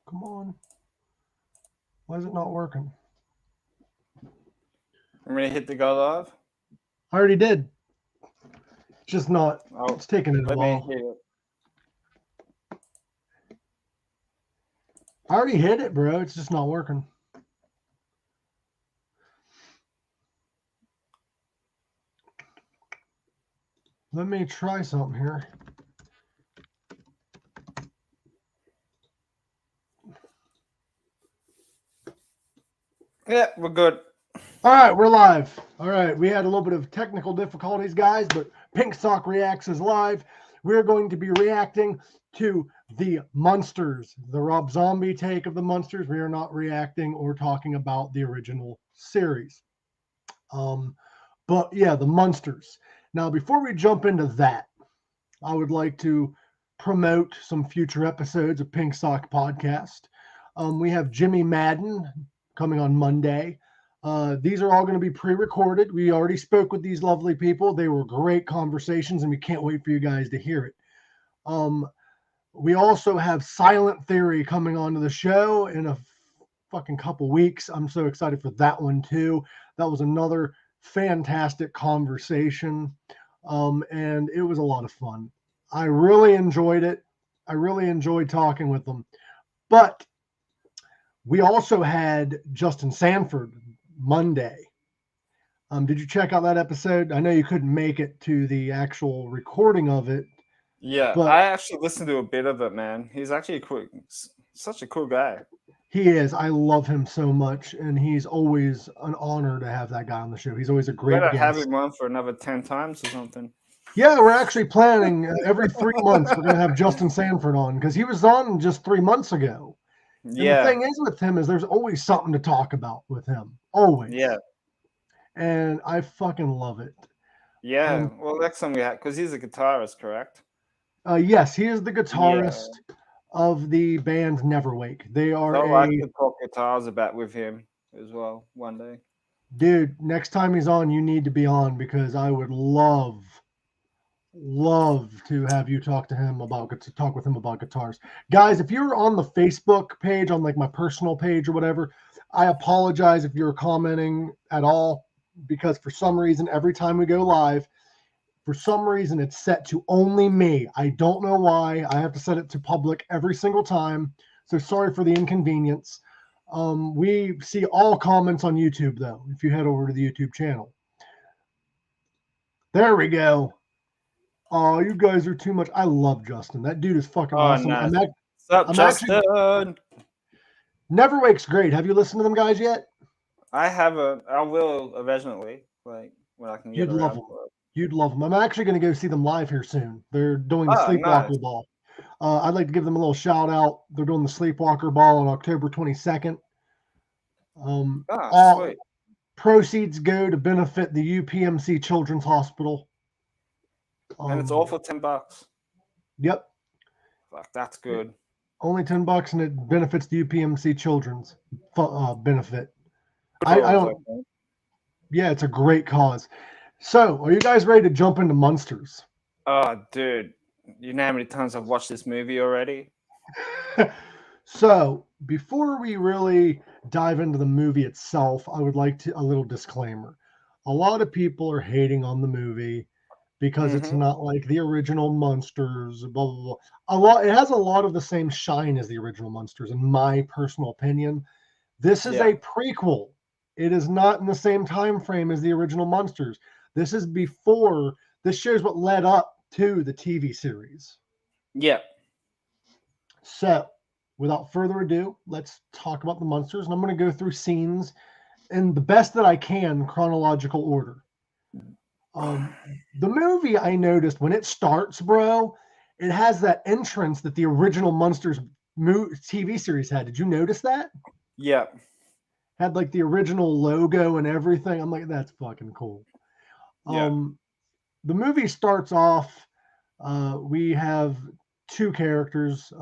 Come on. Why is it not working? I'm going to hit the go live. I already did. It's just not. Oh, it's taking it a let while. me hit it. I already hit it, bro. It's just not working. Let me try something here. Yeah, we're good. All right, we're live. All right, we had a little bit of technical difficulties, guys, but Pink Sock Reacts is live. We're going to be reacting to the Munsters, the Rob Zombie take of the Munsters. We are not reacting or talking about the original series. But yeah, the Munsters. Now, before we jump into that, I would like to promote some future episodes of Pink Sock Podcast. We have Jimmy Madden coming on Monday. These are all going to be pre-recorded. We already spoke with these lovely people. They were great conversations, and we can't wait for you guys to hear it. We also have Silent Theory coming onto the show in a fucking couple weeks. I'm so excited for that one too. That was another fantastic conversation, and it was a lot of fun. I really enjoyed it. I really enjoyed talking with them. But we also had Justin Sanford Monday. Did you check out that episode? I know you couldn't make it to the actual recording of it. Yeah, but I actually listened to a bit of it, man. He's actually such a cool guy. He is. I love him so much, and he's always an honor to have that guy on the show. He's always a great guest. Have him on for another 10 times or something. Yeah, we're actually planning every 3 months we're going to have Justin Sanford on, because he was on just 3 months ago. Yeah. And the thing is with him is there's always something to talk about with him. Always. Yeah. And I fucking love it. Yeah. Well, next time we have, because he's a guitarist, correct? Yes, he is the guitarist of the band Neverwake. They are I could talk guitars about with him as well one day. Dude, next time he's on, you need to be on, because I would love to have you talk with him about guitars. Guys, if you're on the Facebook page, on like my personal page or whatever, I apologize if you're commenting at all, because for some reason, every time we go live, for some reason, it's set to only me. I don't know why. I have to set it to public every single time. So sorry for the inconvenience. We see all comments on YouTube, though, if you head over to the YouTube channel. There we go. Oh, you guys are too much. I love Justin. That dude is fucking awesome. Nice. What's up, Justin? Neverwake's great. Have you listened to them guys yet? I haven't. I will eventually, like when I can get You'd love them. You'd love them. I'm actually going to go see them live here soon. They're doing the Sleepwalker Ball. I'd like to give them a little shout out. They're doing the Sleepwalker Ball on October 22nd. Sweet. Proceeds go to benefit the UPMC Children's Hospital. And it's all for $10. Yep. Fuck, that's good. Only $10, and it benefits the UPMC Children's benefit. I don't. Yeah, it's a great cause. So, are you guys ready to jump into Munsters? Oh, dude. You know how many times I've watched this movie already? So, before we really dive into the movie itself, I would like a little disclaimer. A lot of people are hating on the movie because it's not like the original Munsters, blah, blah, blah. It has a lot of the same shine as the original Munsters, in my personal opinion. This is a prequel. It is not in the same time frame as the original Munsters. This is before. This shows what led up to the TV series. Yeah. So, without further ado, let's talk about the Munsters, and I'm going to go through scenes in the best that I can chronological order. The movie, I noticed when it starts, bro, it has that entrance that the original Munsters TV series had. Did you notice that? Yeah. Had like the original logo and everything. I'm like, that's fucking cool. Yeah. The movie starts off. We have two characters.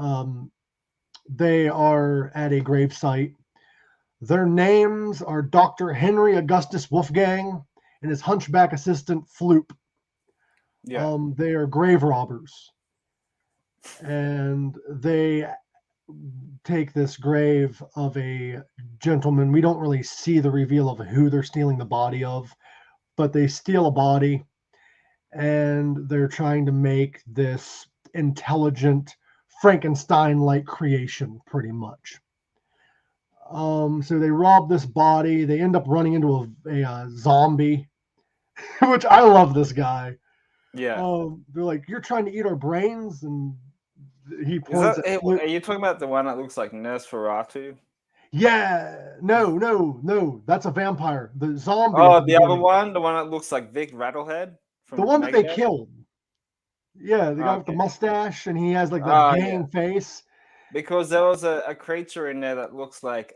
They are at a gravesite. Their names are Dr. Henry Augustus Wolfgang and his hunchback assistant Floop. Yeah. They are grave robbers, and they take this grave of a gentleman. We don't really see the reveal of who they're stealing the body of, but they steal a body and they're trying to make this intelligent Frankenstein-like creation, pretty much. So they rob this body. They end up running into a zombie, which I love this guy. Yeah. They're like, "You're trying to eat our brains," and he Is points that, at are you talking about the one that looks like Nosferatu? Yeah, no, that's a vampire. The zombie at Oh, the the other beginning, one, the one that looks like Vic Rattlehead the from one that they Megadeth. killed. Yeah, the guy with the Okay. mustache, and he has like that Oh gang yeah, face. because there was a creature in there that looks like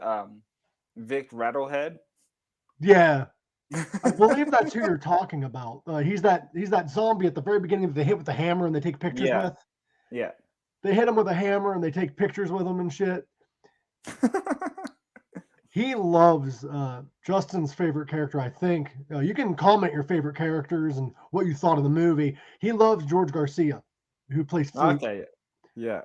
Vic Rattlehead. Yeah, I believe that's who you're talking about. He's that zombie at the very beginning that they hit with the hammer and they take pictures Yeah, with. yeah. They hit him with a hammer and they take pictures with him and shit. He loves Justin's favorite character, I think. You can comment your favorite characters and what you thought of the movie. He loves George Garcia, who plays Flute. Okay, yeah.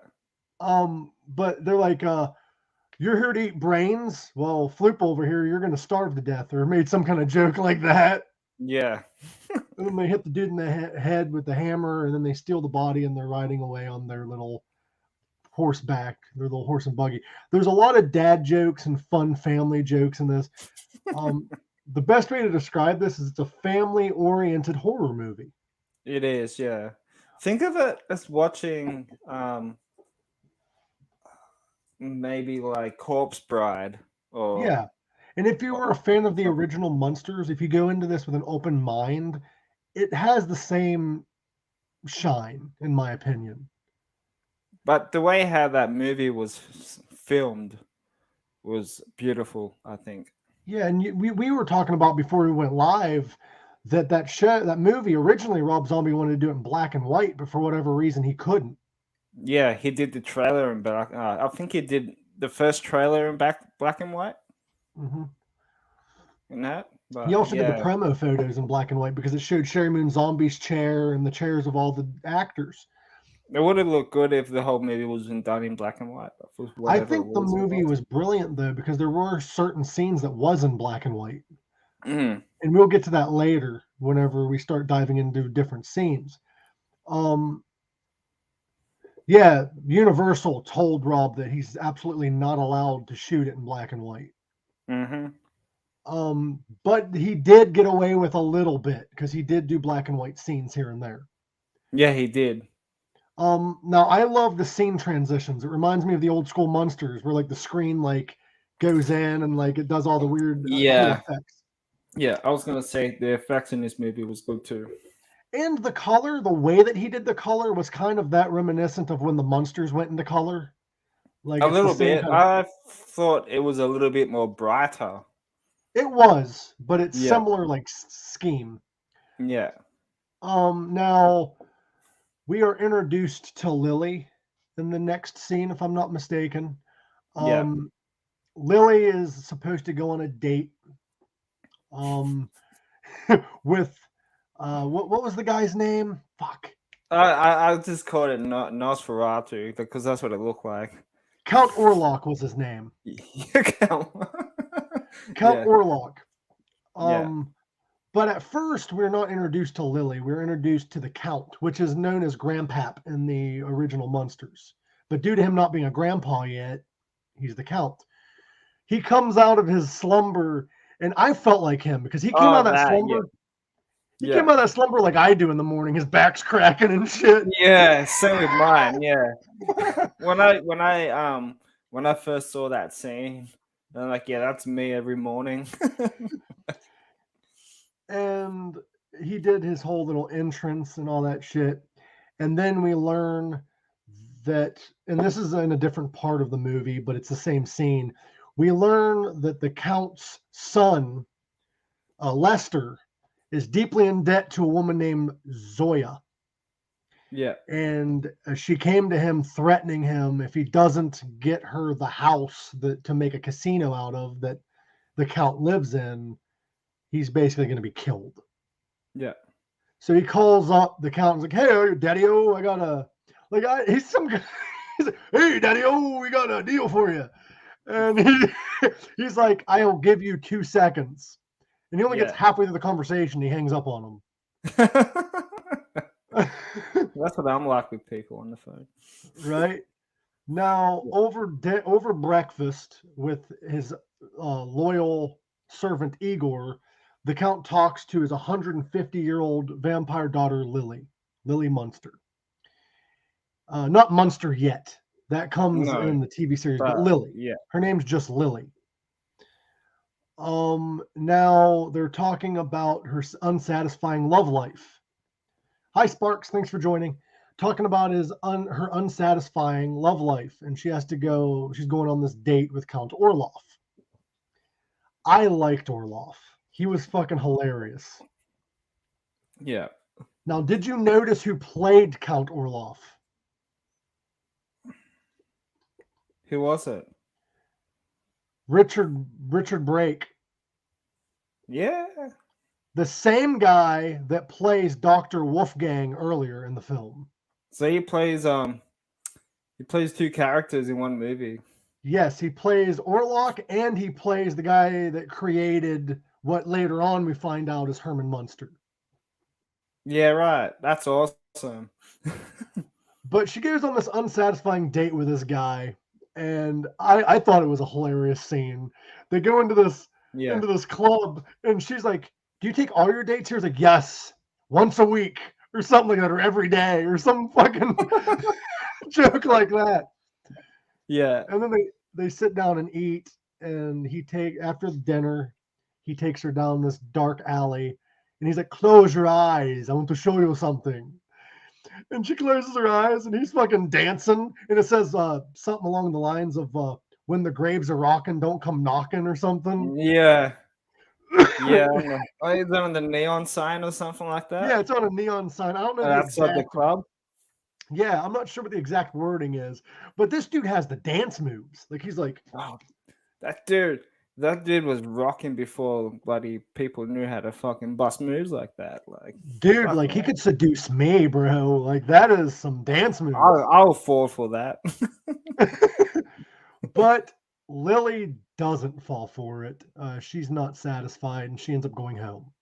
But they're like, you're here to eat brains. Well, Floop over here, you're gonna starve to death, or made some kind of joke like that. Yeah. And then they hit the dude in the head with the hammer, and then they steal the body, and they're riding away on their little horseback, their little horse and buggy. There's a lot of dad jokes and fun family jokes in this. The best way to describe this is it's a family-oriented horror movie. It is, yeah. Think of it as watching maybe like Corpse Bride or Yeah. And if you were a fan of the original Munsters, if you go into this with an open mind, it has the same shine, in my opinion. but the way how that movie was filmed was beautiful, I think. Yeah, and we were talking about before we went live that movie originally Rob Zombie wanted to do it in black and white, but for whatever reason he couldn't. Yeah, he did the trailer in black. I think he did the first trailer in black and white. Mm-hmm. In that, but He also did the yeah, promo photos in black and white because it showed Sherry Moon Zombie's chair and the chairs of all the actors. it would have looked good if the whole movie wasn't done in black and white. But for I whatever think the reason it movie was brilliant though because there were certain scenes that was in black and white. Mm. And we'll get to that later whenever we start diving into different scenes. Yeah, Universal told Rob that he's absolutely not allowed to shoot it in black and white. Mm-hmm. But he did get away with a little bit because he did do black and white scenes here and there. Yeah, he did. Now I love the scene transitions. It reminds me of the old school Munsters, where like the screen like goes in and like it does all the weird cool effects. Yeah, I was gonna say the effects in this movie was good too. And the color, the way that he did the color was kind of that reminiscent of when the Munsters went into color. Like A it's little the same bit. kind of, I thought it was a little bit more brighter. it was, but it's Yeah. similar like scheme. Yeah. Now we are introduced to Lily in the next scene, if I'm not mistaken. Yeah. Lily is supposed to go on a date with what was the guy's name? Fuck. I just called it Nosferatu because that's what it looked like. Count Orlok was his name. Count Yeah. Orlok. Yeah. But at first, we're not introduced to Lily. We're introduced to the Count, which is known as Grandpap in the original Munsters. But due to him not being a grandpa yet, he's the Count. He comes out of his slumber, and I felt like him because he came out of that slumber. Yeah. He came out of that slumber like I do in the morning. His back's cracking and shit. Yeah, same with mine. Yeah. when I first saw that scene, I'm like, yeah, that's me every morning. And he did his whole little entrance and all that shit. And then we learn that, and this is in a different part of the movie, but it's the same scene. We learn that the Count's son, Lester, is deeply in debt to a woman named Zoya. Yeah. And she came to him threatening him if he doesn't get her the house to make a casino out of that the Count lives in, he's basically going to be killed. Yeah. So he calls up the Count and is like, "Hey, daddy-o, I got a..." Like, he's some guy... He's like, hey, Daddy, oh, we got a deal for you. And he's like, I'll give you 2 seconds. And he only gets halfway through the conversation. He hangs up on him. That's what I'm like with people on the phone. Right? Now, over breakfast with his loyal servant Igor, the Count talks to his 150-year-old vampire daughter, Lily Munster. Not Munster yet. That comes in the TV series, but Lily. Yeah. Her name's just Lily. Now they're talking about her unsatisfying love life. Hi, Sparks. Thanks for joining. Talking about her unsatisfying love life, and she's going on this date with Count Orloff. I liked Orloff. He was fucking hilarious. Yeah. Now, did you notice who played Count Orloff? Who was it? Richard Brake. Yeah. The same guy that plays Dr. Wolfgang earlier in the film. So he plays 2 characters in one movie. Yes, he plays Orlok, and he plays the guy that created what later on we find out is Herman Munster. Yeah, right. That's awesome. But she goes on this unsatisfying date with this guy, and I thought it was a hilarious scene. They go into this club, and she's like, do you take all your dates here? He's like, yes, once a week, or something like that, or every day, or some fucking joke like that. Yeah. And then they sit down and eat, and after dinner, he takes her down this dark alley, and he's like, close your eyes, I want to show you something. And she closes her eyes, and he's fucking dancing, and it says something along the lines of when the graves are rocking, don't come knocking, or something. Yeah. Yeah. Oh, is that on the neon sign or something like that? Yeah, it's on a neon sign. I don't know. That's at the club? Yeah, I'm not sure what the exact wording is, but this dude has the dance moves. Like, he's like, oh, that dude was rocking before bloody people knew how to fucking bust moves like that. Like, dude, like he could seduce me, bro. Like, that is some dance moves. I'll fall for that. But Lily doesn't fall for it. She's not satisfied, and she ends up going home.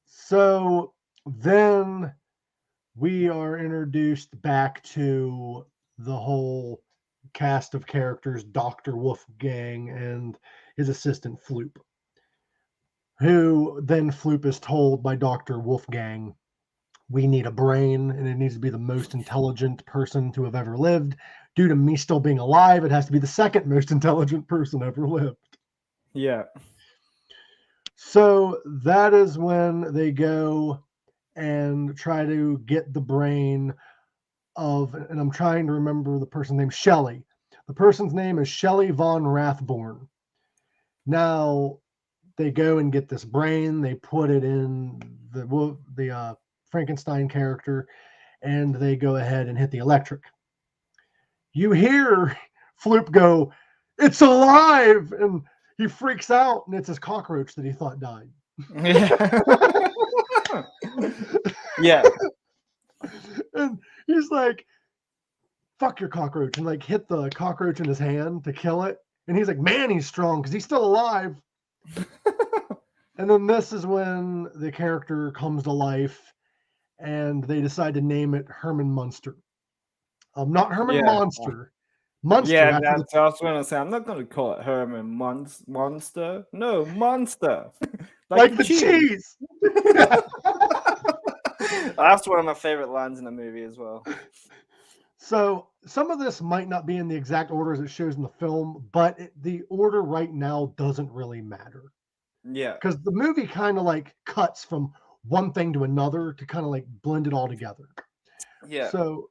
So then we are introduced back to the whole cast of characters, Dr. Wolfgang and his assistant Floop, who then Floop is told by Dr. Wolfgang, we need a brain, and it needs to be the most intelligent person to have ever lived. Due to me still being alive, it has to be the second most intelligent person ever lived. Yeah. So that is when they go and try to get the brain of, and I'm trying to remember the person's name, Shelley. The person's name is Shelley von Rathborn. Now they go and get this brain. They put it in the Frankenstein character, and they go ahead and hit the electric. You hear Floop go, it's alive! And he freaks out, and it's his cockroach that he thought died. Yeah. And he's like, fuck your cockroach, and like hit the cockroach in his hand to kill it. And he's like, man, he's strong because he's still alive. And then this is when the character comes to life, and they decide to name it Herman Munster. Not Herman Monster. Munster. Yeah, that's what I was going to say. I'm not going to call it Herman Monster. No, Monster. like the cheese. That's one of my favorite lines in the movie as well. So some of this might not be in the exact order as it shows in the film, but the order right now doesn't really matter. Yeah. Because the movie kind of like cuts from one thing to another to kind of like blend it all together. Yeah. So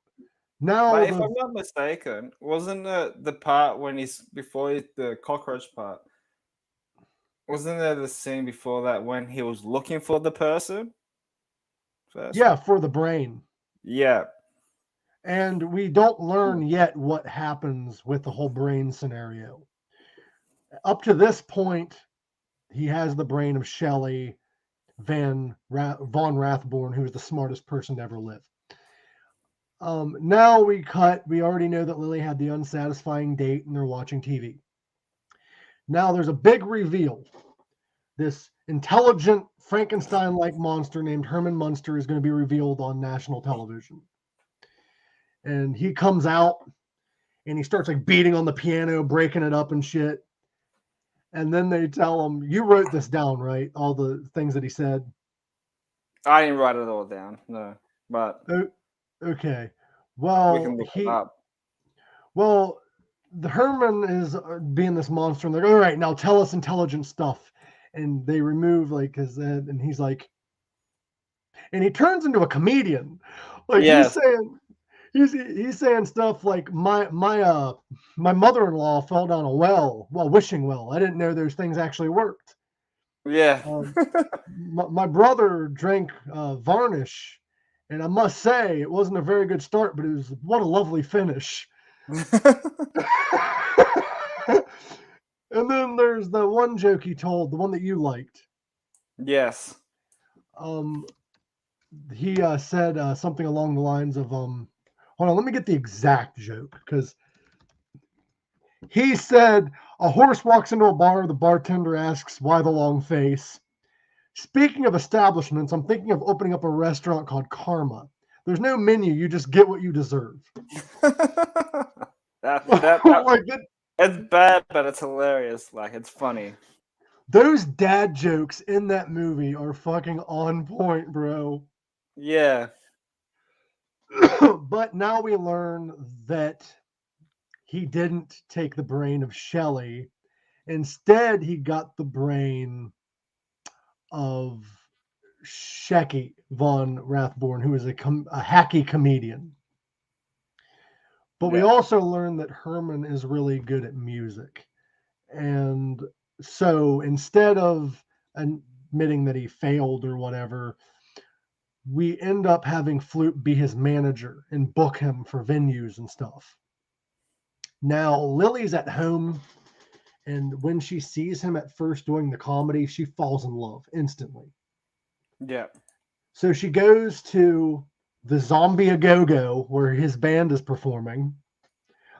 now, but if I'm not mistaken, wasn't the part when the cockroach part, wasn't there the scene before that when he was looking for the person? First? Yeah, for the brain. Yeah. And we don't learn yet what happens with the whole brain scenario. Up to this point, he has the brain of Shelley von Rathborn, who is the smartest person to ever live. Now we cut. We already know that Lily had the unsatisfying date and they're watching TV. Now there's a big reveal. This intelligent Frankenstein-like monster named Herman Munster is going to be revealed on national television. And he comes out and he starts like beating on the piano, breaking it up and shit. And then they tell him, you wrote this down, right? All the things that he said. I didn't write it all down, no. But okay. we Well, can look it up. Well, the Herman is being this monster, and they're like, all right, now tell us intelligent stuff. And they remove like his head, and he's like, and he turns into a comedian. Like Yes. he's saying stuff like my mother-in-law fell down a well while wishing well. I didn't know those things actually worked. Yeah. My brother drank varnish, and I must say it wasn't a very good start, but it was what a lovely finish. And then there's the one joke he told, the one that you liked. Yes. He said something along the lines of hold on, let me get the exact joke, because he said a horse walks into a bar, the bartender asks why the long face. Speaking of establishments, I'm thinking of opening up a restaurant called Karma. There's no menu, you just get what you deserve. It's bad, but it's hilarious. Like, it's funny. Those dad jokes in that movie are fucking on point, bro. Yeah. But now we learn that he didn't take the brain of Shelley. Instead, he got the brain of Shecky von Rathborn, who is a hacky comedian. But we also learn that Herman is really good at music. And so instead of admitting that he failed or whatever, we end up having Flute be his manager and book him for venues and stuff. Now, Lily's at home, and when she sees him at first doing the comedy, she falls in love instantly. Yeah. So she goes to the Zombie A-Go-Go, where his band is performing,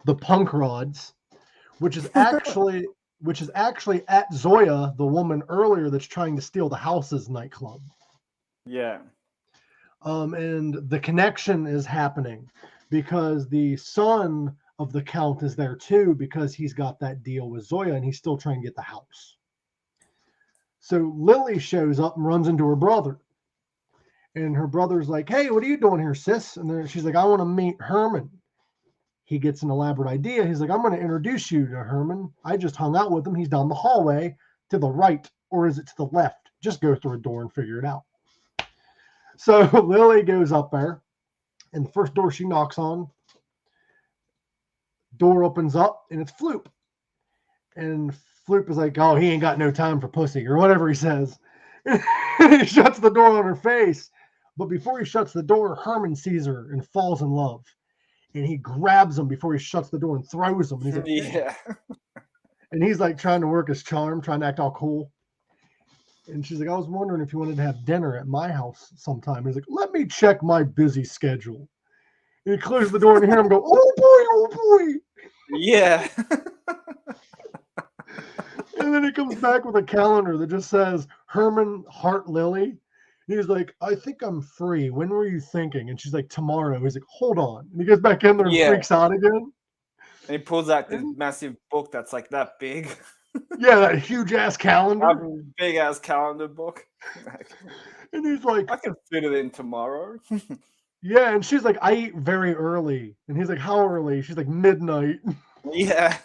the Punk Rods, which is actually at Zoya, the woman earlier that's trying to steal the house's nightclub. Yeah. And the connection is happening because the son of the Count is there too, because he's got that deal with Zoya and he's still trying to get the house. So Lily shows up and runs into her brother. And her brother's like, hey, what are you doing here, sis? And then she's like, I want to meet Herman. He gets an elaborate idea. He's like, I'm going to introduce you to Herman. I just hung out with him. He's down the hallway to the right, or is it to the left? Just go through a door and figure it out. So Lily goes up there, and the first door she knocks on, door opens up, and it's Floop. And Floop is like, oh, he ain't got no time for pussy, or whatever he says. And he shuts the door on her face. But before he shuts the door, Herman sees her and falls in love. And he grabs him before he shuts the door and throws him. And he's like, yeah. And he's like trying to work his charm, trying to act all cool. And she's like, I was wondering if you wanted to have dinner at my house sometime. He's like, let me check my busy schedule. And he closes the door and you hear him go, oh boy. Yeah. And then he comes back with a calendar that just says Herman Hart Lily. He's like, I think I'm free. When were you thinking? And she's like, tomorrow. He's like, hold on. And he goes back in there and freaks out again. And he pulls out this massive book that's like that big. Yeah, that huge ass calendar. Big ass calendar book. And he's like, I can fit it in tomorrow. Yeah, and she's like, I eat very early. And he's like, how early? She's like, midnight. Yeah.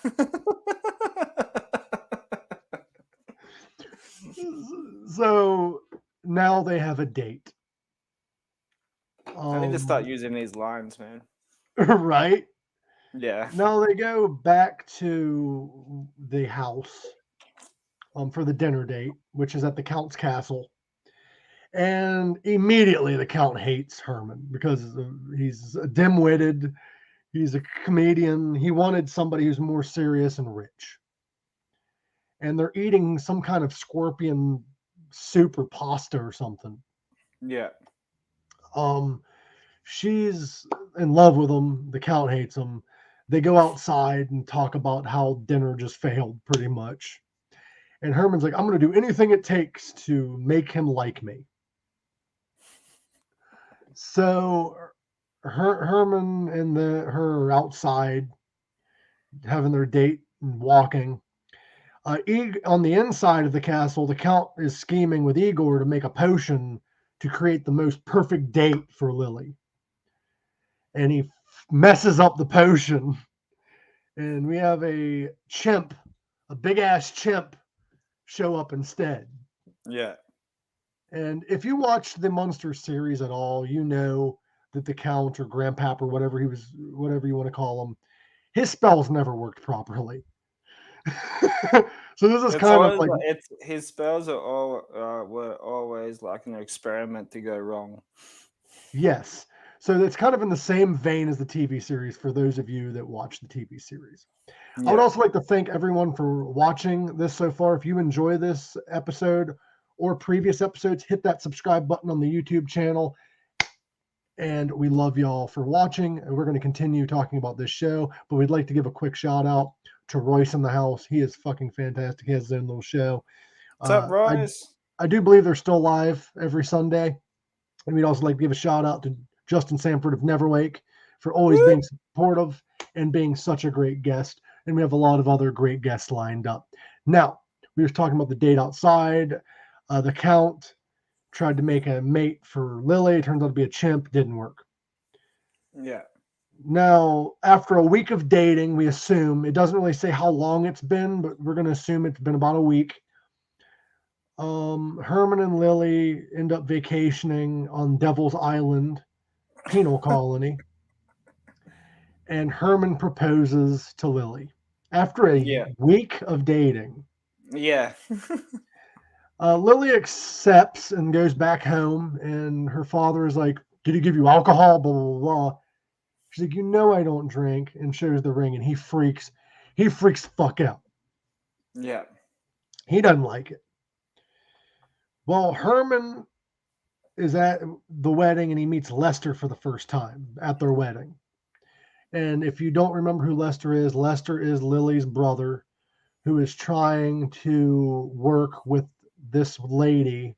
So now they have a date. I need to start using these lines, man. Right? Yeah. Now they go back to the house for the dinner date, which is at the Count's castle. And immediately the Count hates Herman because he's dim-witted. He's a comedian. He wanted somebody who's more serious and rich. And they're eating some kind of scorpion soup or pasta or something. Yeah. in love with him. The Count hates him. They go outside and talk about how dinner just failed pretty much. And Herman's like, I'm going to do anything it takes to make him like me. So Herman and her are outside having their date and walking. On the inside of the castle, the Count is scheming with Igor to make a potion to create the most perfect date for Lily. And he messes up the potion. And we have a big ass chimp, show up instead. Yeah. And if you watch the Munsters series at all, you know that the Count or Grandpap or whatever you want to call him, his spells never worked properly. So this is kind of like his spells were always like an experiment to go wrong. Yes. So it's kind of in the same vein as the TV series for those of you that watch the TV series. Yeah. I would also like to thank everyone for watching this so far. If you enjoy this episode or previous episodes, hit that subscribe button on the YouTube channel. And we love y'all for watching. And we're going to continue talking about this show, but we'd like to give a quick shout out to Royce In The House. He is fucking fantastic. He has his own little show. What's up, Royce? I do believe they're still live every Sunday. And we'd also like to give a shout out to Justin Sanford of Neverwake for always being supportive and being such a great guest. And we have a lot of other great guests lined up. Now, we were talking about the date outside. The Count tried to make a mate for Lily. It turns out to be a chimp. Didn't work. Yeah. Now, after a week of dating, we assume, it doesn't really say how long it's been, but we're going to assume it's been about a week. Herman and Lily end up vacationing on Devil's Island, penal colony. And Herman proposes to Lily after a week of dating. Yeah. Lily accepts and goes back home, and her father is like, did he give you alcohol? Blah, blah, blah. She's like, you know I don't drink, and shows the ring, and he freaks the fuck out. Yeah. He doesn't like it. Well, Herman is at the wedding, and he meets Lester for the first time at their wedding. And if you don't remember who Lester is Lily's brother, who is trying to work with this lady,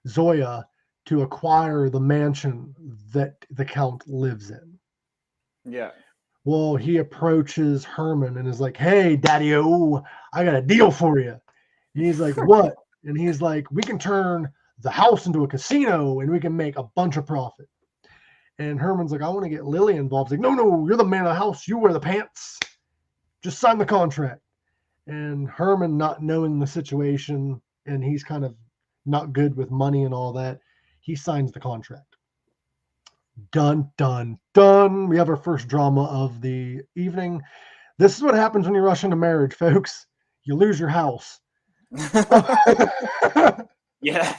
Zoya, to acquire the mansion that the Count lives in. Yeah. Well, he approaches Herman and is like, hey, Daddy-o, I got a deal for you. And he's like, what? And he's like, we can turn the house into a casino and we can make a bunch of profit. And Herman's like, I want to get Lily involved. He's like, no, you're the man of the house. You wear the pants. Just sign the contract. And Herman, not knowing the situation, and he's kind of not good with money and all that, he signs the contract. Dun, dun, dun. We have our first drama of the evening. This is what happens when you rush into marriage, folks. You lose your house. Yeah.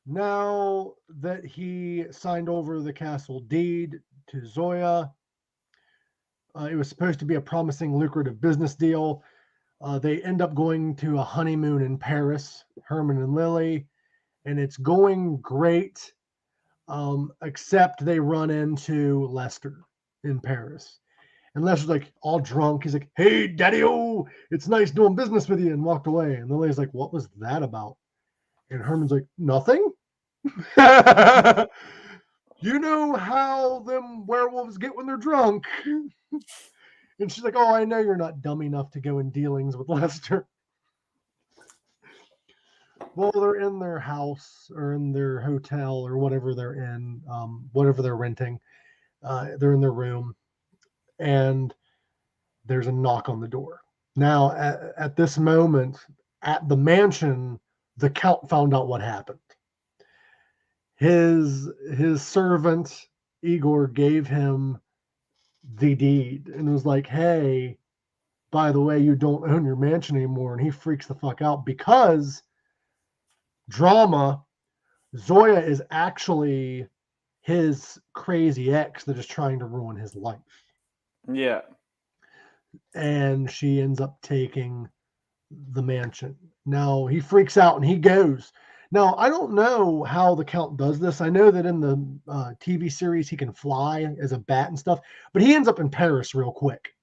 Now that he signed over the castle deed to Zoya, it was supposed to be a promising, lucrative business deal. They end up going to a honeymoon in Paris, Herman and Lily, and it's going great, except they run into Lester in Paris. And Lester's like all drunk. He's like, hey, Daddy-o, it's nice doing business with you, and walked away. And Lily's like, what was that about? And Herman's like, nothing. You know how them werewolves get when they're drunk. And she's like, oh, I know you're not dumb enough to go in dealings with Lester. Well, they're in their house or in their hotel or whatever they're in, whatever they're renting. They're in their room, and there's a knock on the door. Now, at this moment, at the mansion, the Count found out what happened. His servant, Igor, gave him the deed and was like, hey, by the way, you don't own your mansion anymore. And he freaks the fuck out because drama, Zoya is actually his crazy ex that is trying to ruin his life. Yeah. And she ends up taking the mansion. Now he freaks out and he goes. Now, I don't know how the Count does this. I know that in the TV series he can fly as a bat and stuff, but he ends up in Paris real quick.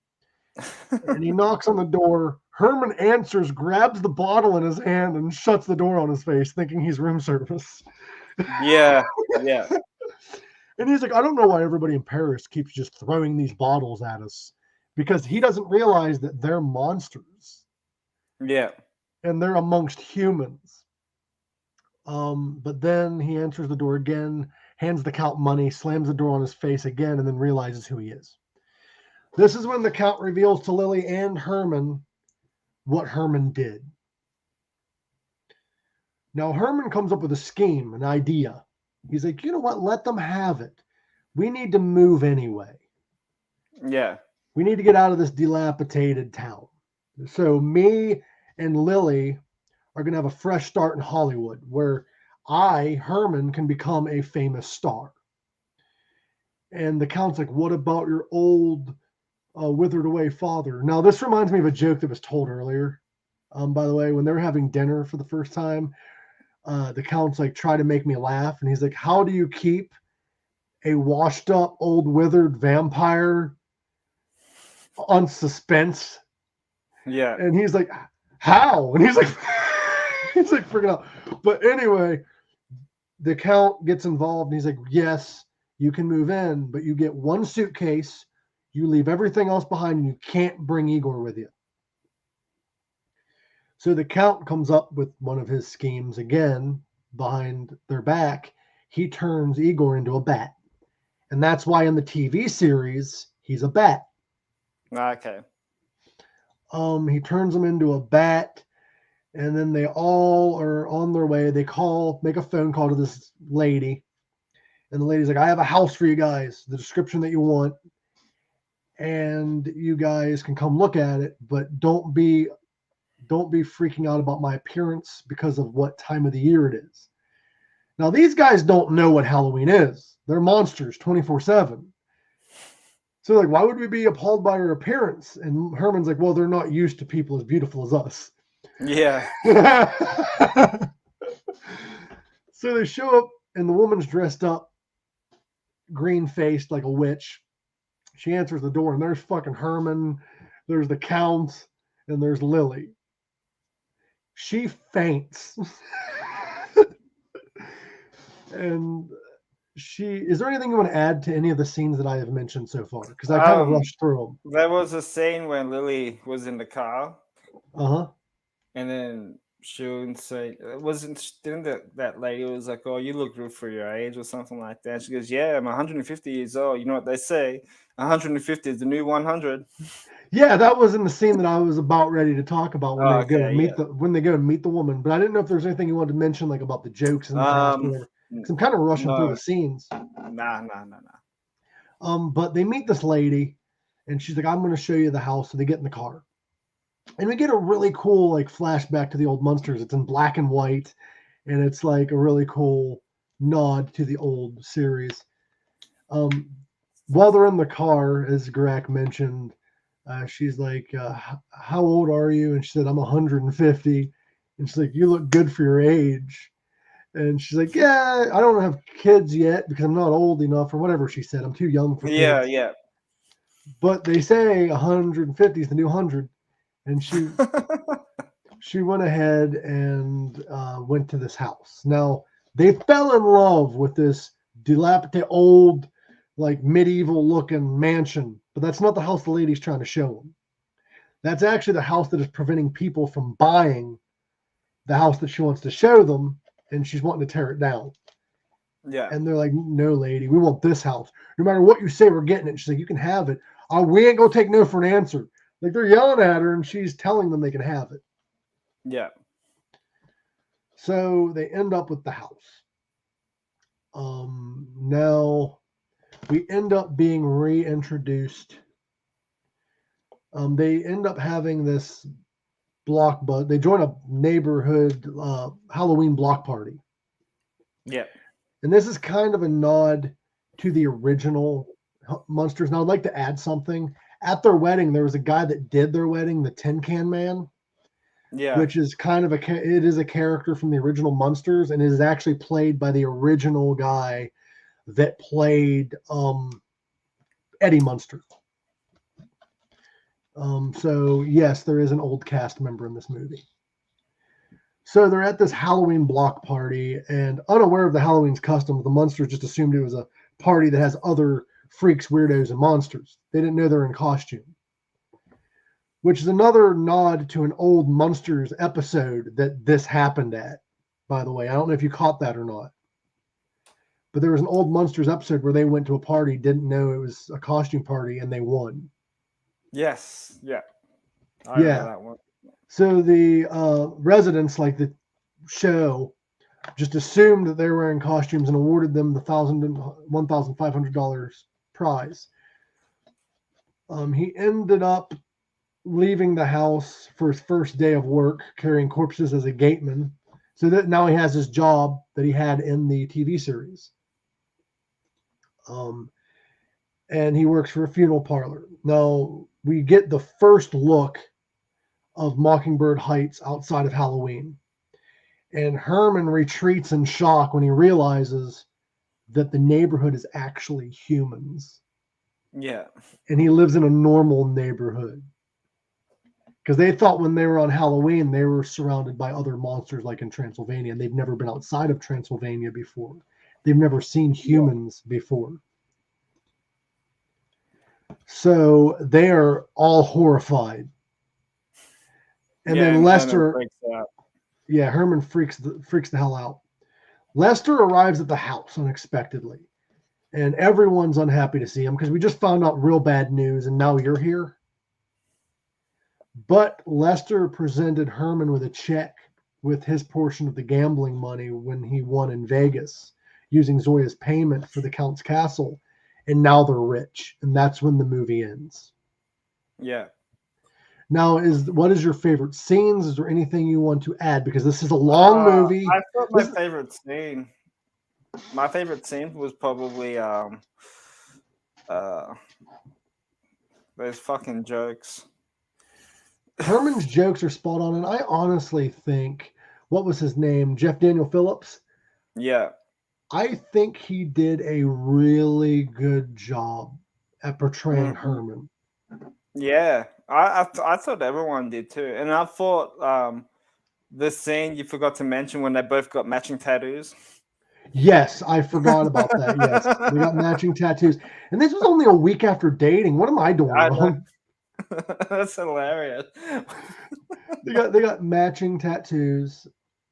And he knocks on the door. Herman answers, grabs the bottle in his hand, and shuts the door on his face, thinking he's room service. Yeah. And he's like, I don't know why everybody in Paris keeps just throwing these bottles at us, because he doesn't realize that they're monsters. Yeah. And they're amongst humans. But then he answers the door again, hands the Count money, slams the door on his face again, and then realizes who he is. This is when the Count reveals to Lily and Herman what Herman did. Now, Herman comes up with a scheme, an idea. He's like, you know what? Let them have it. We need to move anyway. Yeah. We need to get out of this dilapidated town. So me and Lily are going to have a fresh start in Hollywood, where I, Herman, can become a famous star. And the Count's like, what about your old withered away father? Now, this reminds me of a joke that was told earlier. By the way, when they were having dinner for the first time, the Count's like, try to make me laugh. And he's like, how do you keep a washed up old withered vampire on suspense? Yeah. And he's like, how? And he's like, he's like freaking out. But anyway, the Count gets involved and he's like, yes, you can move in, but you get one suitcase. You leave everything else behind and you can't bring Igor with you. So the Count comes up with one of his schemes again behind their back. He turns Igor into a bat. And that's why in the TV series, he's a bat. Okay. He turns him into a bat, and then they all are on their way. They make a phone call to this lady. And the lady's like, I have a house for you guys, the description that you want. And you guys can come look at it, but don't be freaking out about my appearance because of what time of the year it is. Now, these guys don't know what Halloween is. They're monsters 24/7. So, like, why would we be appalled by her appearance? And Herman's like, well, they're not used to people as beautiful as us. Yeah. So they show up, and the woman's dressed up, green-faced like a witch. She answers the door, and there's fucking Herman, there's the Count, and there's Lily. She faints. And is there anything you want to add to any of the scenes that I have mentioned so far? Because I kind of rushed through them. There was a scene when Lily was in the car. Uh-huh. And then she would say, didn't that lady was like, oh, you look good for your age or something like that. She goes, yeah, I'm 150 years old. You know what they say? 150 is the new 100. Yeah, that was in the scene that I was about ready to talk about when they go and meet the woman. But I didn't know if there's anything you wanted to mention, like about the jokes in the past. Because I'm kind of rushing through the scenes. Nah. But they meet this lady, and she's like, I'm going to show you the house. So they get in the car. And we get a really cool like flashback to the old Munsters. It's in black and white, and it's like a really cool nod to the old series. While they're in the car, as Gorak mentioned, she's like, how old are you? And she said, I'm 150. And she's like, you look good for your age. And she's like, yeah, I don't have kids yet because I'm not old enough, or whatever she said. I'm too young for kids. Yeah. But they say 150 is the new 100. And she went ahead and went to this house. Now, they fell in love with this dilapidated, old, like medieval-looking mansion. But that's not the house the lady's trying to show them. That's actually the house that is preventing people from buying the house that she wants to show them, and she's wanting to tear it down. Yeah. And they're like, no, lady, we want this house. No matter what you say, we're getting it. She's like, you can have it. We ain't going to take no for an answer. Like, they're yelling at her, and she's telling them they can have it. Yeah. So they end up with the house. Now we end up being reintroduced. They end up having this they join a neighborhood Halloween block party. Yeah. And this is kind of a nod to the original Munsters. Now I'd like to add something. At their wedding, there was a guy that did their wedding, the Tin Can Man. Yeah. which is kind of it is a character from the original Munsters, and it is actually played by the original guy that played Eddie Munster. So yes, there is an old cast member in this movie. So they're at this Halloween block party, and unaware of the Halloween's customs, the Munsters just assumed it was a party that has other freaks, weirdos, and monsters. They didn't know they're in costume. Which is another nod to an old Munsters episode that this happened at, by the way. I don't know if you caught that or not. But there was an old Munsters episode where they went to a party, didn't know it was a costume party, and they won. Yes. Yeah. I remember that one. So the residents, like the show, just assumed that they were wearing costumes and awarded them the $1,500 prize. He ended up leaving the house for his first day of work, carrying corpses as a gateman. So that now he has his job that he had in the TV series. And he works for a funeral parlor. Now we get the first look of Mockingbird Heights outside of Halloween. And Herman retreats in shock when he realizes that the neighborhood is actually humans. Yeah. And he lives in a normal neighborhood. Because they thought when they were on Halloween, they were surrounded by other monsters like in Transylvania. And they've never been outside of Transylvania before. They've never seen humans before. So they are all horrified. And then Lester... Herman freaks the hell out. Lester arrives at the house unexpectedly. And everyone's unhappy to see him because we just found out real bad news and now you're here. But Lester presented Herman with a check with his portion of the gambling money when he won in Vegas using Zoya's payment for the Count's castle. And now they're rich. And that's when the movie ends. Yeah. Now, what is your favorite scenes? Is there anything you want to add? Because this is a long movie. I thought my favorite scene was probably those fucking jokes. Herman's jokes are spot on, and I honestly think, what was his name? Jeff Daniel Phillips? Yeah. I think he did a really good job at portraying Herman. Yeah, I thought everyone did too. And I thought the scene you forgot to mention when they both got matching tattoos. Yes, I forgot about that. Yes, they got matching tattoos. And this was only a week after dating. What am I doing wrong? That's hilarious. They got matching tattoos.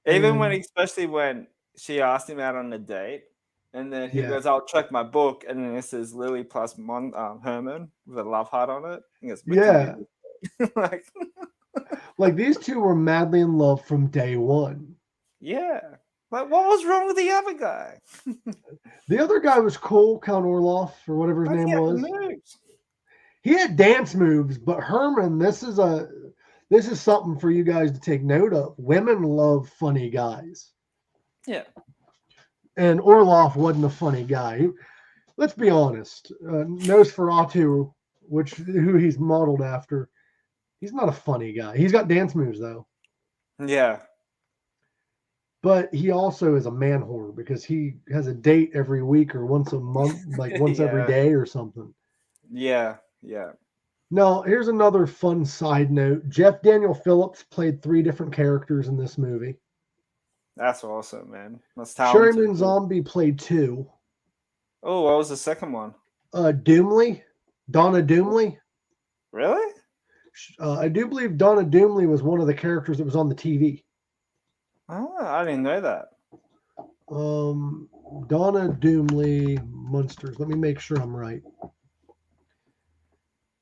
Even especially when she asked him out on a date, and then he goes, "I'll check my book," and then it says Lily plus Herman with a love heart on it. He goes, yeah, like these two were madly in love from day one. Yeah, like what was wrong with the other guy? The other guy was cool, Count Orloff or whatever his name was. He had dance moves, but Herman, this is something for you guys to take note of. Women love funny guys. Yeah. And Orloff wasn't a funny guy. Let's be honest. Nosferatu, who he's modeled after, he's not a funny guy. He's got dance moves, though. Yeah. But he also is a man whore because he has a date every week or once a month, like once every day or something. Yeah. Yeah. Now, here's another fun side note. Jeff Daniel Phillips played 3 different characters in this movie. That's awesome, man. That's talented. Sherry Moon Zombie played 2. Oh, what was the second one? Doomley. Donna Doomley. Really? I do believe Donna Doomley was one of the characters that was on the TV. Oh, I didn't know that. Donna Doomley, Munsters. Let me make sure I'm right.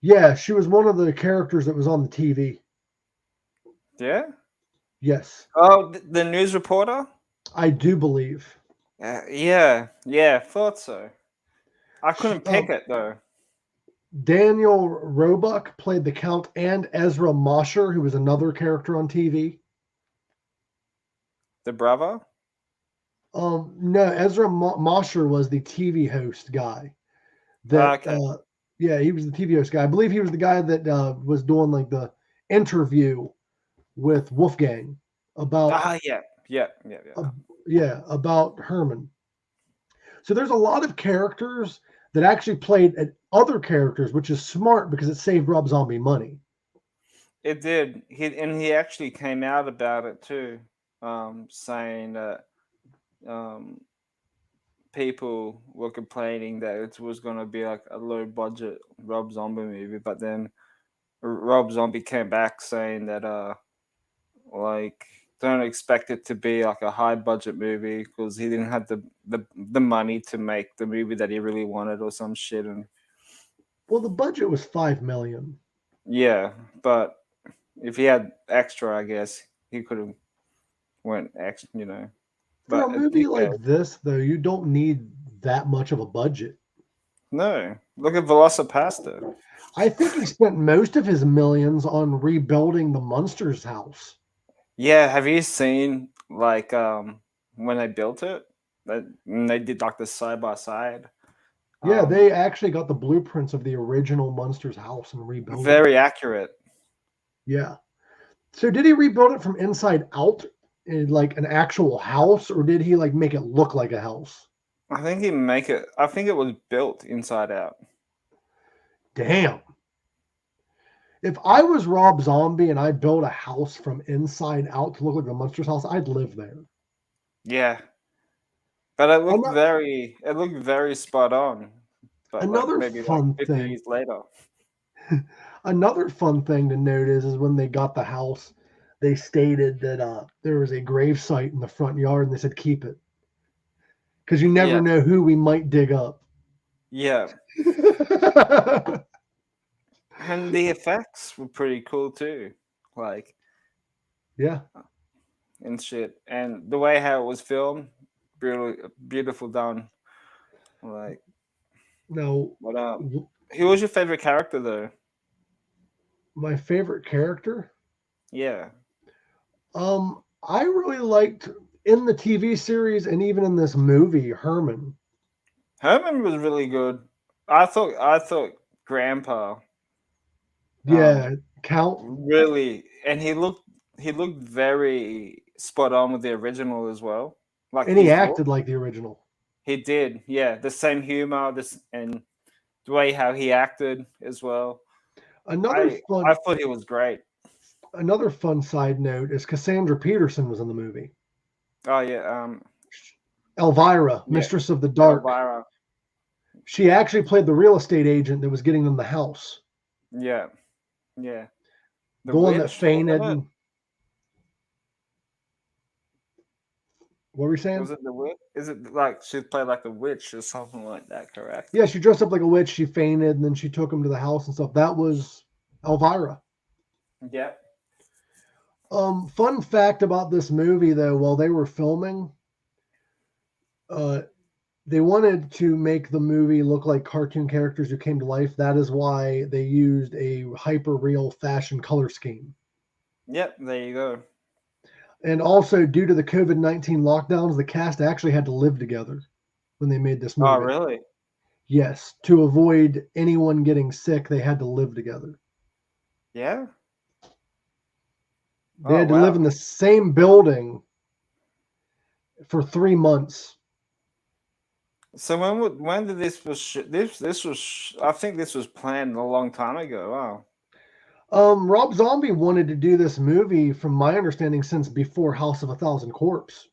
Yeah, she was one of the characters that was on the TV. Yeah? Yes. Oh, the news reporter? I do believe. Yeah, thought so. I couldn't pick it, though. Daniel Roebuck played the Count and Ezra Mosher, who was another character on TV. The brother? No, Ezra Mosher was the TV host guy. Okay. Yeah, he was the TV host guy. I believe he was the guy that was doing like the interview with Wolfgang about Yeah. about Herman. So there's a lot of characters that actually played at other characters, which is smart because it saved Rob Zombie money. It did. He actually came out about it too, saying that people were complaining that it was going to be like a low budget Rob Zombie movie, but then Rob Zombie came back saying that like don't expect it to be like a high budget movie because he didn't have the money to make the movie that he really wanted or some shit. And well, the budget was $5 million. Yeah, but if he had extra, I guess he could have went extra, For But a movie like this, though, you don't need that much of a budget. No, look at Velocipasta. I think he spent most of his millions on rebuilding the Munsters house. Yeah, have you seen like when they built it? They did like the side by side. Yeah, they actually got the blueprints of the original Munsters house and rebuilt it. Very accurate. Yeah. So did he rebuild it from inside out in like an actual house, or did he like make it look like a house? I think it was built inside out. Damn. If I was Rob Zombie and I built a house from inside out to look like the Munsters house, I'd live there. Yeah. But it looked very spot on. But another maybe fun 50 thing. years later. Another fun thing to note is when they got the house, they stated that there was a grave site in the front yard, and they said keep it because you never know who we might dig up. Yeah. And the effects were pretty cool too, like and shit, and the way how it was filmed, beautiful done. Like, no, but who was your favorite character though? My favorite character? Yeah. I really liked in the TV series and even in this movie, Herman. Herman was really good. I thought Grandpa. Yeah, Count. Really, and he looked very spot on with the original as well. Like, and he acted like the original. He did, yeah. The same humor, and the way how he acted as well. I thought he was great. Another fun side note is Cassandra Peterson was in the movie. Oh yeah, Elvira, Mistress of the Dark. Elvira. She actually played the real estate agent that was getting them the house. Yeah. The one that fainted. What were you saying? Was it the witch? Is it like she played like a witch or something like that? Correct. Yeah, she dressed up like a witch. She fainted, and then she took him to the house and stuff. That was Elvira. Yeah. Fun fact about this movie, though, while they were filming, they wanted to make the movie look like cartoon characters who came to life. That is why they used a hyper-real fashion color scheme. Yep, there you go. And also, due to the COVID-19 lockdowns, the cast actually had to live together when they made this movie. Oh, really? Yes. To avoid anyone getting sick, they had to live together. Yeah? They had to live in the same building for 3 months. So when did this was this was I think this was planned a long time ago. Wow. Rob Zombie wanted to do this movie, from my understanding, since before House of a Thousand Corpse.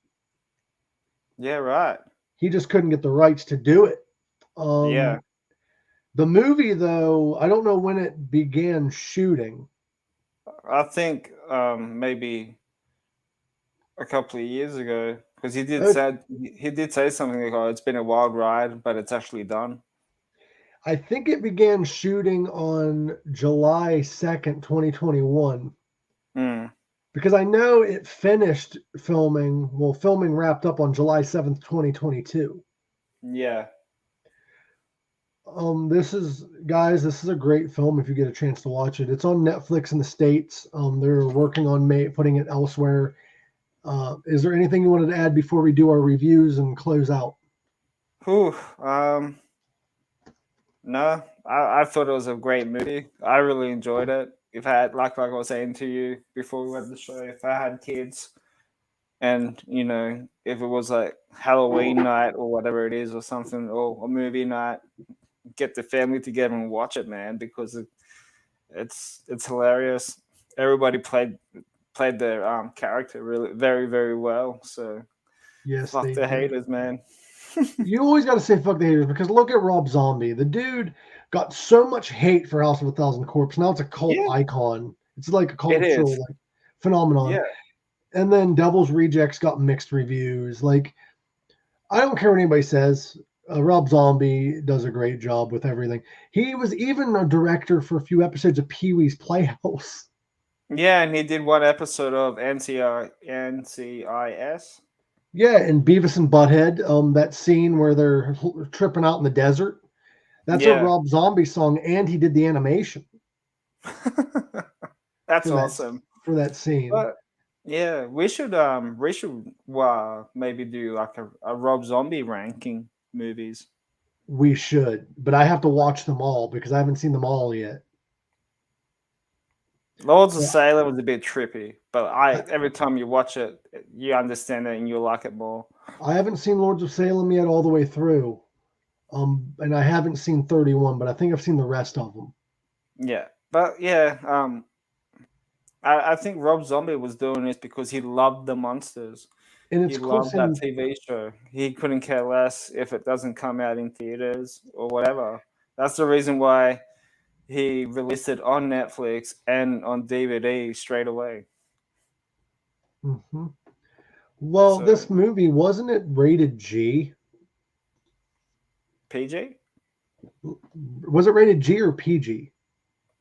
Yeah, right. He just couldn't get the rights to do it. Yeah. The movie, though, I don't know when it began shooting. I think maybe a couple of years ago, because he did say something like, "Oh, it's been a wild ride, but it's actually done." I think it began shooting on July 2nd, 2021. Because I know it finished filming. Well, filming wrapped up on July 7th, 2022. Yeah. This is a great film if you get a chance to watch it. It's on Netflix in the States. They're working on putting it elsewhere. Is there anything you wanted to add before we do our reviews and close out? No, I thought it was a great movie. I really enjoyed it. if I had, like I was saying to you before we went to the show, if I had kids, and if it was like Halloween night or whatever it is, or something, or a movie night, get the family together and watch it, man, because it's hilarious. Everybody played their character really very, very well. So Yes, fuck they the did. haters, man. You always got to say fuck the haters, because look at Rob Zombie. The dude got so much hate for House of a Thousand Corpses. Now it's a cult icon. It's like a cultural like phenomenon. Yeah. And then Devil's Rejects got mixed reviews. Like, I don't care what anybody says. Rob Zombie does a great job with everything. He was even a director for a few episodes of Pee-wee's Playhouse. Yeah, and he did one episode of NCIS. Yeah, and Beavis and Butthead, that scene where they're tripping out in the desert. That's a Rob Zombie song, and he did the animation. That's awesome. For that scene. But yeah, we should maybe do like a Rob Zombie ranking movies. We should, but I have to watch them all because I haven't seen them all yet. Lords of Salem was a bit trippy, but every time you watch it, you understand it and you like it more. I haven't seen Lords of Salem yet all the way through, and I haven't seen 31, but I think I've seen the rest of them. Yeah, but yeah, I think Rob Zombie was doing this because he loved the Munsters. And he loved that TV show. He couldn't care less if it doesn't come out in theaters or whatever. That's the reason why he released it on Netflix and on DVD straight away. Mm-hmm. Well, this movie, wasn't it rated G? PG? Was it rated G or PG?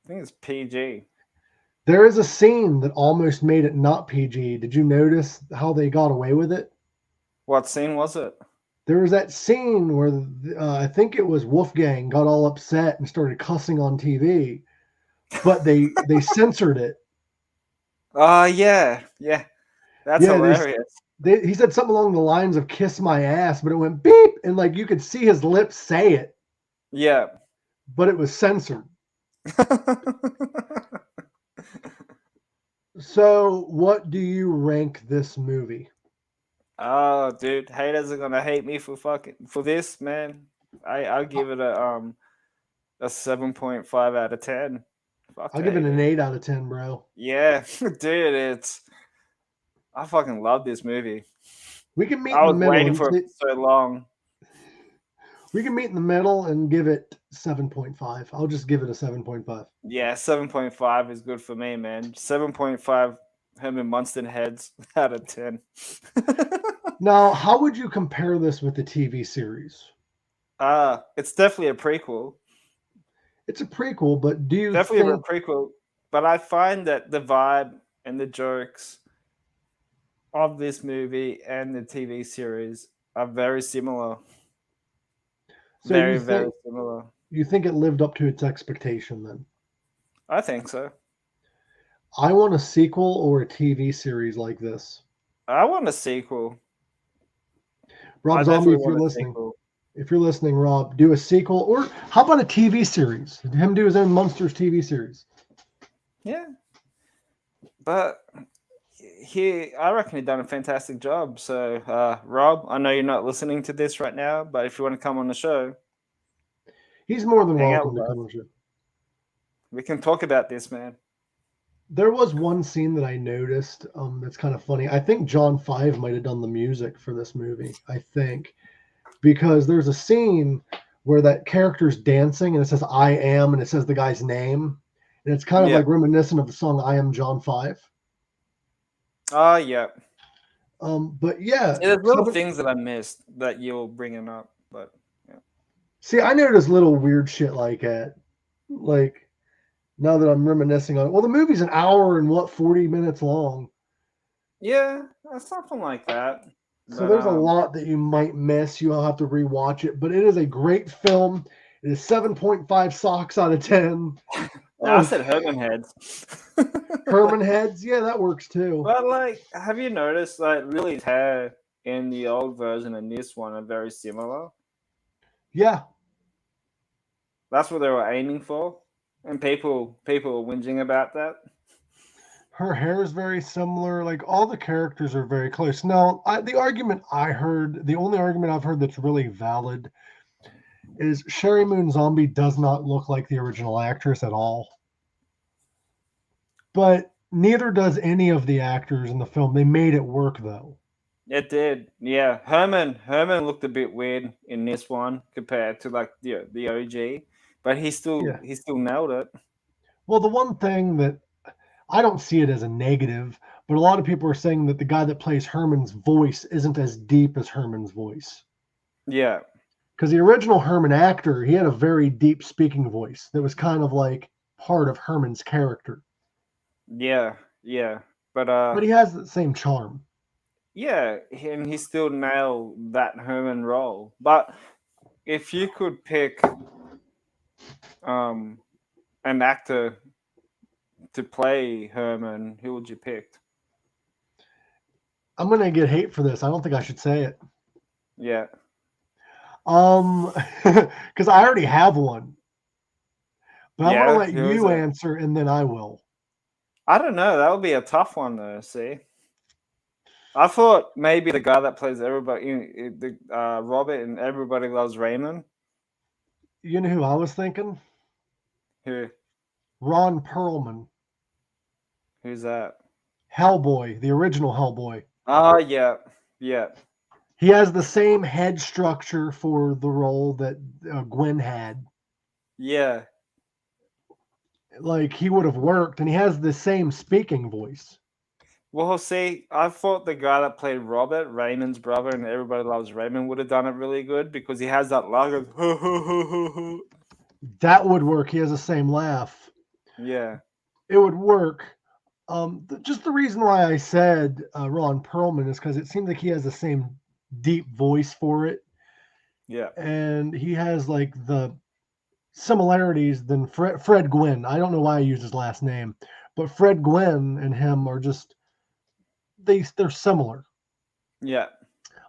I think it's PG. There is a scene that almost made it not PG. Did you notice how they got away with it? What scene was it? There was that scene where I think it was Wolfgang got all upset and started cussing on TV, but they censored it. Yeah. That's hilarious. He said something along the lines of "kiss my ass," but it went beep, and like you could see his lips say it. Yeah, but it was censored. So, what do you rank this movie? Oh, dude, haters are gonna hate me for this, man. I'll give it a 7.5 out of 10. I'll give it an 8 out of 10, bro. Yeah, dude, I fucking love this movie. We can meet I in the was middle. waiting for it so long. We can meet in the middle and give it 7.5. I'll just give it a 7.5. Yeah, 7.5 is good for me, man. 7.5 Herman Munster heads out of 10. Now, how would you compare this with the TV series? It's definitely a prequel. It's a prequel, but do you definitely a prequel? But I find that the vibe and the jokes of this movie and the TV series are very similar. So very similar. You think it lived up to its expectation then? I think so. I want a sequel or a TV series like this. I want a sequel. Rob Zombie, if you're listening, Rob, do a sequel, or how about a TV series? Him do his own Munsters TV series. Yeah, but I reckon he's done a fantastic job. So, Rob, I know you're not listening to this right now, but if you want to come on the show, he's more than welcome to come on the show. We can talk about this, man. There was one scene that I noticed that's kind of funny. I think John 5 might have done the music for this movie, I think. Because there's a scene where that character's dancing and it says "I am" and it says the guy's name, and it's kind of like reminiscent of the song "I Am John 5." Yeah. But yeah, there's little things that I missed that you're bringing up, but yeah. See, I noticed little weird shit like that. Like now that I'm reminiscing on it, well, the movie's an hour and 40 minutes long. Yeah, something like that. So there's a lot that you might miss. You'll have to rewatch it, but it is a great film. It is 7.5 socks out of 10. I said Herman heads. Herman heads, yeah, that works too. But like, have you noticed like Lily's hair in the old version and this one are very similar? Yeah, that's what they were aiming for. And people are whinging about that. Her hair is very similar. Like all the characters are very close. Now, the only argument I've heard that's really valid is Sherry Moon Zombie does not look like the original actress at all. But neither does any of the actors in the film. They made it work though. It did, yeah. Herman looked a bit weird in this one compared to like the OG, but he still nailed it. Well, the one thing that I don't see it as a negative, but a lot of people are saying that the guy that plays Herman's voice isn't as deep as Herman's voice. Yeah. Because the original Herman actor, he had a very deep speaking voice that was kind of like part of Herman's character. Yeah, yeah. But he has the same charm. Yeah, and he still nailed that Herman role. But if you could pick an actor to play Herman, who would you pick? I'm gonna get hate for this. I don't think I should say it. Yeah. Because I already have one. But I'm gonna let you answer, and then I will. I don't know. That would be a tough one, though. See, I thought maybe the guy that plays everybody, Robert and Everybody Loves Raymond. You know who I was thinking? Who? Ron Perlman. Who's that? Hellboy, the original Hellboy. Oh, yeah. Yeah. He has the same head structure for the role that Gwen had. Yeah. Like, he would have worked, and he has the same speaking voice. Well, see, I thought the guy that played Robert, Raymond's brother, and Everybody Loves Raymond would have done it really good because he has that laugh. That would work. He has the same laugh. Yeah. It would work. Just the reason why I said Ron Perlman is because it seems like he has the same deep voice for it. Yeah. And he has like the similarities than Fred Gwynn. I don't know why I used his last name, but Fred Gwynn and him are just they're similar. Yeah.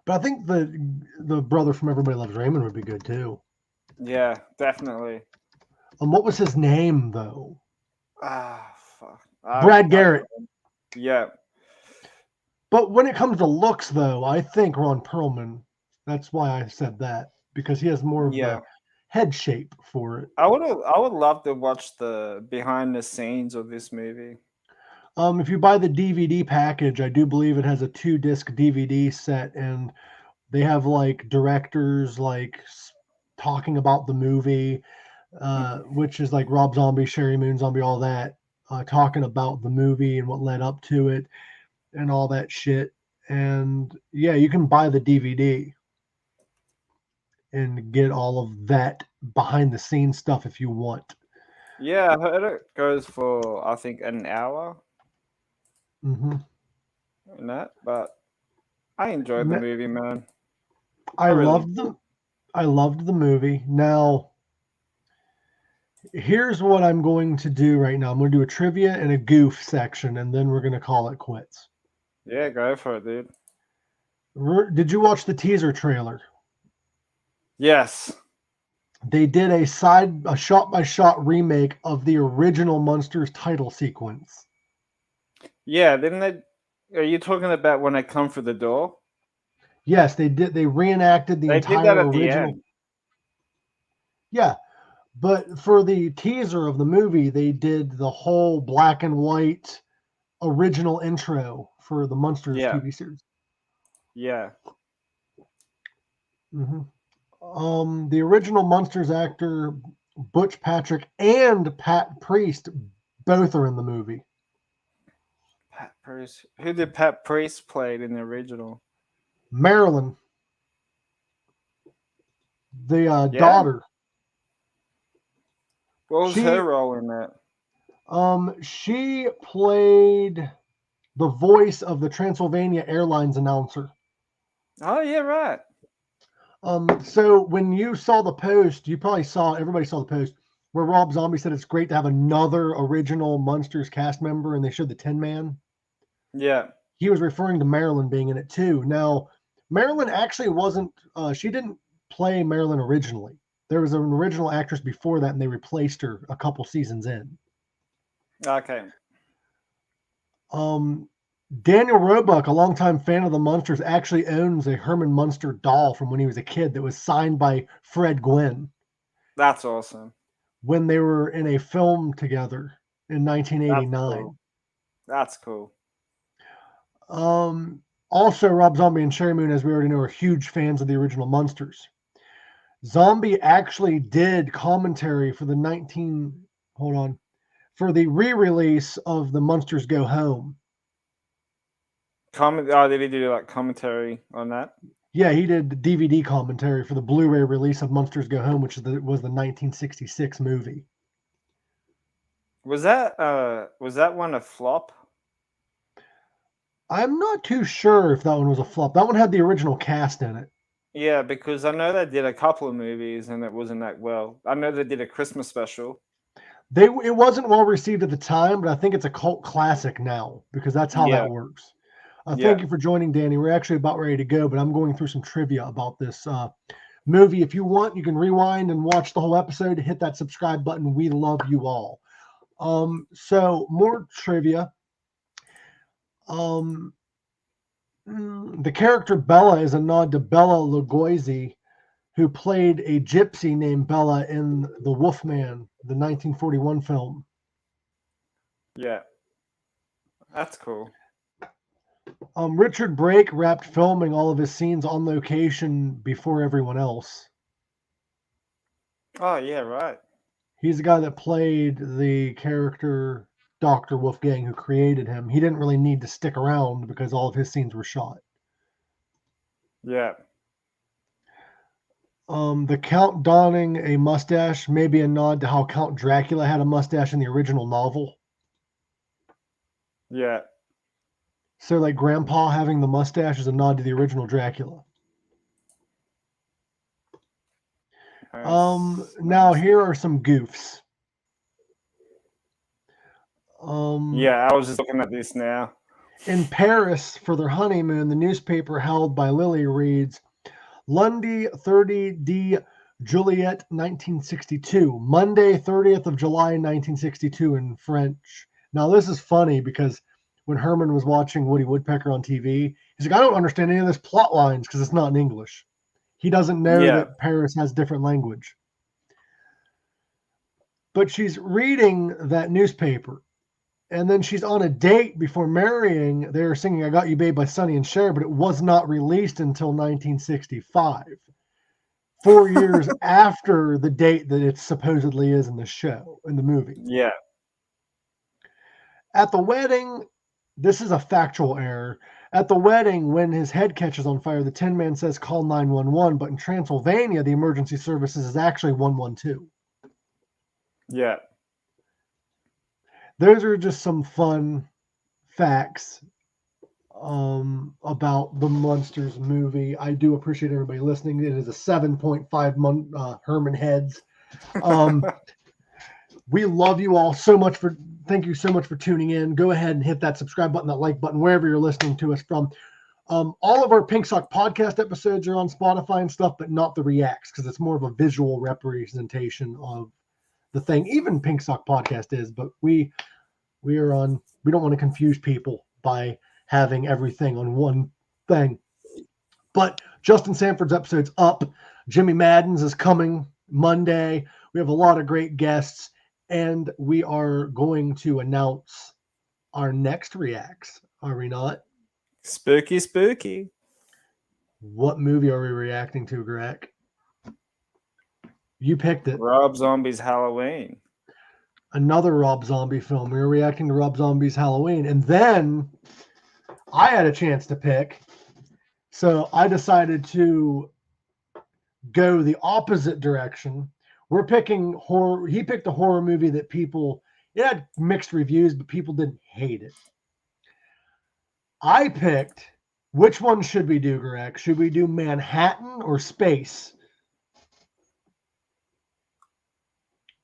But I think the brother from Everybody Loves Raymond would be good too. Yeah, definitely. What was his name though? Fuck. Brad Garrett. Yeah. But when it comes to looks though, I think Ron Perlman. That's why I said that, because he has more of the head shape for it. I would love to watch the behind the scenes of this movie. If you buy the DVD package, I do believe it has a 2-disc DVD set, and they have like directors like talking about the movie, which is like Rob Zombie, Sherry Moon Zombie, all that, talking about the movie and what led up to it and all that shit. And yeah, you can buy the DVD and get all of that behind the scenes stuff if you want. Yeah, I heard it goes for, I think, an hour. Mm-hmm. And that, but I enjoyed the movie, man. I loved the movie. Now, here's what I'm going to do right now. I'm going to do a trivia and a goof section, and then we're going to call it quits. Yeah, go for it, dude. Did you watch the teaser trailer? Yes. They did a shot-by-shot remake of the original Munsters title sequence. Yeah, didn't they? Are you talking about when they come through the door? Yes, they did. They reenacted the entire original. Yeah, but for the teaser of the movie, they did the whole black and white original intro for the Munsters TV series. Yeah. Mm-hmm. The original Munsters actor Butch Patrick and Pat Priest both are in the movie. Pat Priest. Who did Pat Priest play in the original? Marilyn, the daughter. What was her role in that? She played the voice of the Transylvania Airlines announcer. Oh yeah, right. So when you saw the post, everybody saw the post where Rob Zombie said it's great to have another original Munsters cast member, and they showed the Tin Man. Yeah. He was referring to Marilyn being in it too. Now, Marilyn actually wasn't, she didn't play Marilyn originally. There was an original actress before that, and they replaced her a couple seasons in. Okay. Daniel Roebuck, a longtime fan of the Munsters, actually owns a Herman Munster doll from when he was a kid that was signed by Fred Gwynne. That's awesome. When they were in a film together in 1989. That's cool. Also, Rob Zombie and Sherry Moon, as we already know, are huge fans of the original Munsters. Zombie actually did commentary for the re-release of the Munsters Go Home. Did he do like commentary on that? Yeah, he did the DVD commentary for the Blu-ray release of Munsters Go Home, which was the 1966 movie. Was that one a flop? I'm not too sure if that one was a flop. That one had the original cast in it. Yeah, because I know they did a couple of movies and it wasn't that well. I know they did a Christmas special. It wasn't well received at the time, but I think it's a cult classic now because that's how that works. Thank you for joining, Danny. We're actually about ready to go, but I'm going through some trivia about this movie. If you want, you can rewind and watch the whole episode. Hit that subscribe button. We love you all. So more trivia. The character Bella is a nod to Bela Lugosi, who played a gypsy named Bella in The Wolfman, the 1941 film. Yeah. That's cool. Richard Brake wrapped filming all of his scenes on location before everyone else. Oh, yeah, right. He's the guy that played the character Dr. Wolfgang, who created him. He didn't really need to stick around because all of his scenes were shot. Yeah. The Count donning a mustache may be a nod to how Count Dracula had a mustache in the original novel. Yeah. So, like, Grandpa having the mustache is a nod to the original Dracula. Now, here are some goofs. Yeah, I was just looking at this now. In Paris, for their honeymoon, the newspaper held by Lily reads, Lundi 30 de Juillet 1962, Monday 30th of July 1962 in French. Now, this is funny because when Herman was watching Woody Woodpecker on TV, he's like, I don't understand any of this plot lines because it's not in English. He doesn't know that Paris has different language. But she's reading that newspaper. And then she's on a date before marrying. They were singing I Got You Babe by Sonny and Cher, but it was not released until 1965. 4 years after the date that it supposedly is in the show, in the movie. Yeah. At the wedding, this is a factual error. At the wedding, when his head catches on fire, the Tin Man says call 911, but in Transylvania, the emergency services is actually 112. Yeah. Those are just some fun facts about the Munsters movie. I do appreciate everybody listening. It is a 7.5 Herman Heads. We love you all so much thank you so much for tuning in. Go ahead and hit that subscribe button, that like button, wherever you're listening to us from. All of our Pink Sock podcast episodes are on Spotify and stuff, but not the reacts because it's more of a visual representation of the thing. Even Pink Sock podcast is, but we don't want to confuse people by having everything on one thing. But Justin Sanford's episode's up. Jimmy Madden's is coming Monday. We have a lot of great guests, and we are going to announce our next reacts, are we not? Spooky, spooky. What movie are we reacting to, Greg? You picked it. Rob Zombie's Halloween. Another Rob Zombie film. We were reacting to Rob Zombie's Halloween. And then I had a chance to pick. So I decided to go the opposite direction. We're picking horror. He picked a horror movie that it had mixed reviews, but people didn't hate it. I picked, which one should we do, Gorak? Should we do Manhattan or Space?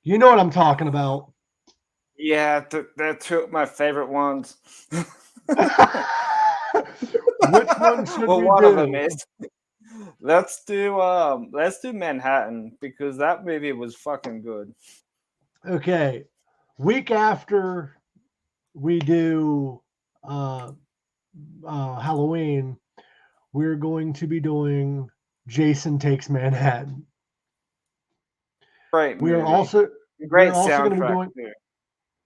You know what I'm talking about. Yeah, they're two of my favorite ones. Which one should we one do? of them is. Let's do Manhattan because that movie was fucking good. Okay. Week after we do Halloween, we're going to be doing Jason Takes Manhattan. Great movie. We're also Great going to be soundtrack doing. too.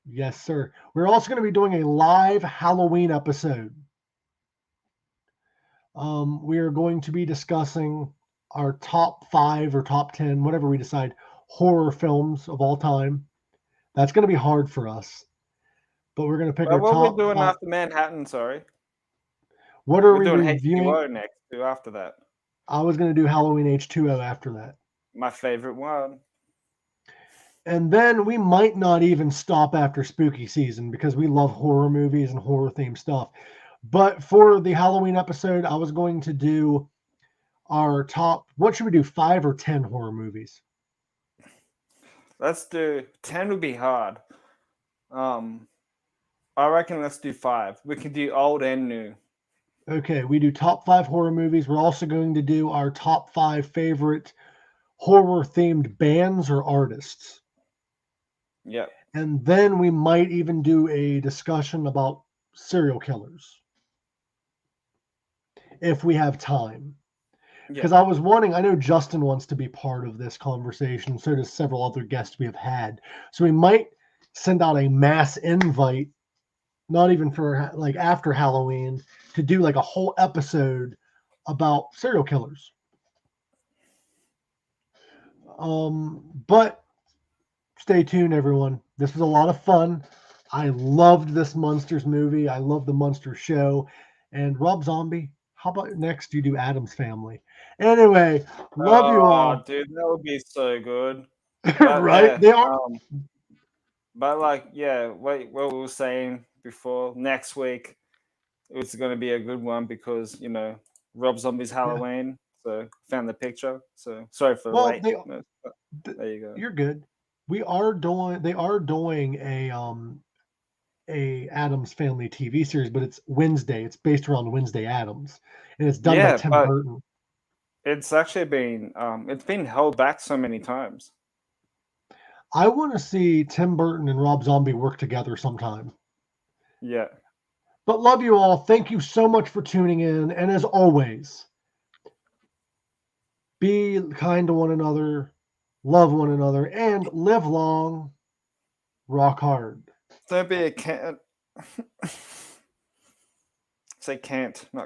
Yes, sir. We're also going to be doing a live Halloween episode. We are going to be discussing our top 5 or top 10, whatever we decide, horror films of all time. That's going to be hard for us, but we're going to pick our What top. we're doing after Manhattan? Sorry. What are We're we doing reviewing? H2O next too after that. I was going to do Halloween H2O after that. My favorite one. And then we might not even stop after spooky season because we love horror movies and horror themed stuff. But for the Halloween episode, I was going to do our top, what should we do, 5 or 10 horror movies? Let's do 10 would be hard. I reckon let's do 5. We can do old and new. Okay, we do top 5 horror movies. We're also going to do our top 5 favorite horror themed bands or artists. Yep. And then we might even do a discussion about serial killers if we have time. Because I was wanting, I know Justin wants to be part of this conversation. So does several other guests we have had. So we might send out a mass invite, not even for like after Halloween, to do like a whole episode about serial killers. But stay tuned, everyone. This was a lot of fun. I loved this Munsters movie. I love the Munsters show. And Rob Zombie, how about next you do Addams Family? Anyway, love you all. Dude, that would be so good. Right? Yeah, They are. But like, yeah, what we were saying before, next week it's going to be a good one because Rob Zombie's Halloween. So found the picture. So sorry for the late. There you go. You're good. They are doing a Addams Family TV series, but it's Wednesday. It's based around Wednesday Addams, and it's done by Tim Burton. It's actually been held back so many times. I want to see Tim Burton and Rob Zombie work together sometime. Yeah. But love you all. Thank you so much for tuning in. And as always, be kind to one another, love one another, and live long, rock hard. Don't be a can't. Say can't, not